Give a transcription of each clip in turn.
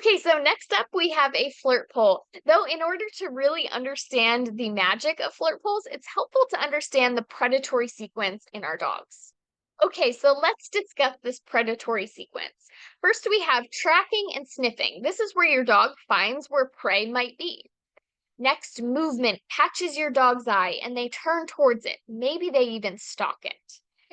Okay, so next up we have a flirt pole. Though in order to really understand the magic of flirt poles, it's helpful to understand the predatory sequence in our dogs. Okay, so let's discuss this predatory sequence. First, we have tracking and sniffing. This is where your dog finds where prey might be. Next, movement catches your dog's eye and they turn towards it. Maybe they even stalk it.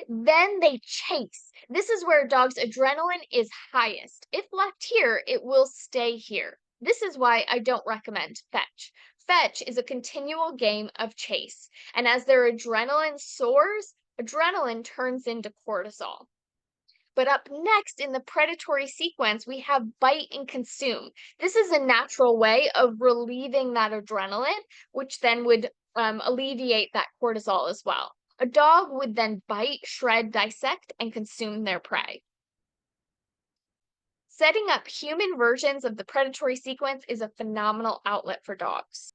Then they chase. This is where a dog's adrenaline is highest. If left here, it will stay here. This is why I don't recommend fetch. Fetch is a continual game of chase, and as their adrenaline soars, adrenaline turns into cortisol. But up next in the predatory sequence, we have bite and consume. This is a natural way of relieving that adrenaline, which then would alleviate that cortisol as well. A dog would then bite, shred, dissect, and consume their prey. Setting up human versions of the predatory sequence is a phenomenal outlet for dogs.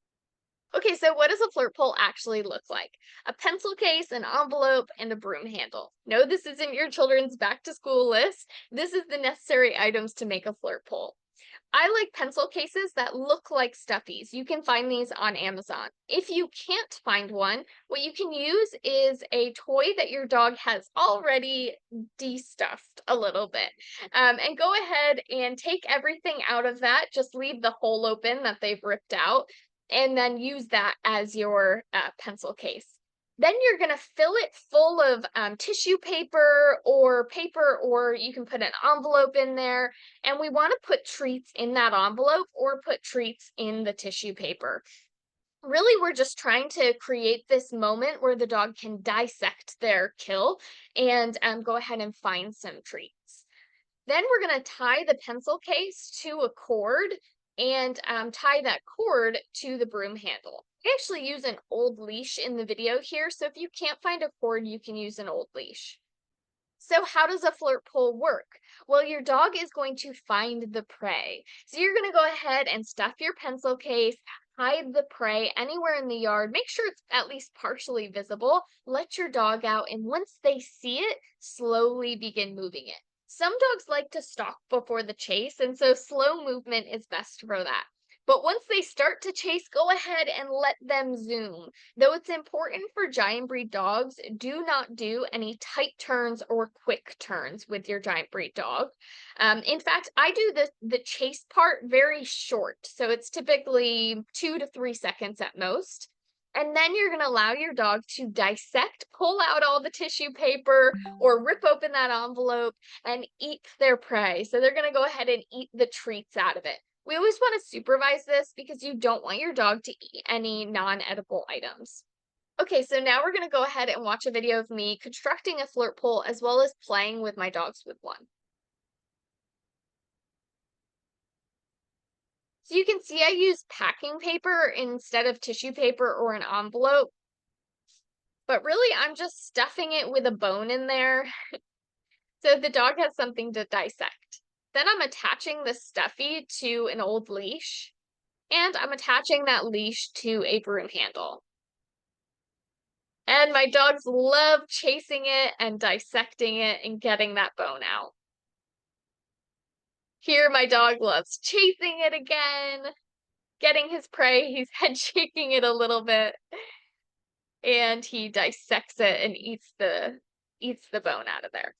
Okay, so what does a flirt pole actually look like? A pencil case, an envelope, and a broom handle. No, this isn't your children's back to school list. This is the necessary items to make a flirt pole. I like pencil cases that look like stuffies. You can find these on Amazon. If you can't find one, what you can use is a toy that your dog has already de-stuffed a little bit. And go ahead and take everything out of that. Just leave the hole open that they've ripped out, and then use that as your pencil case. Then you're going to fill it full of tissue paper, or you can put an envelope in there. And we want to put treats in that envelope or put treats in the tissue paper. Really, we're just trying to create this moment where the dog can dissect their kill and go ahead and find some treats. Then we're going to tie the pencil case to a cord and tie that cord to the broom handle. I actually use an old leash in the video here, so if you can't find a cord, you can use an old leash. So how does a flirt pole work? Well, your dog is going to find the prey. So you're going to go ahead and stuff your pencil case, hide the prey anywhere in the yard. Make sure it's at least partially visible. Let your dog out, and once they see it, slowly begin moving it. Some dogs like to stalk before the chase, and so slow movement is best for that. But once they start to chase, go ahead and let them zoom. Though it's important for giant breed dogs, do not do any tight turns or quick turns with your giant breed dog. In fact, I do the chase part very short, so it's typically 2 to 3 seconds at most. And then you're going to allow your dog to dissect, pull out all the tissue paper, or rip open that envelope and eat their prey. So they're going to go ahead and eat the treats out of it. We always want to supervise this because you don't want your dog to eat any non-edible items. Okay, so now we're going to go ahead and watch a video of me constructing a flirt pole as well as playing with my dogs with one. So you can see I use packing paper instead of tissue paper or an envelope. But really, I'm just stuffing it with a bone in there so the dog has something to dissect. Then I'm attaching the stuffy to an old leash, and I'm attaching that leash to a broom handle. And my dogs love chasing it and dissecting it and getting that bone out. Here, my dog loves chasing it again, getting his prey. He's head shaking it a little bit, and he dissects it and eats the bone out of there.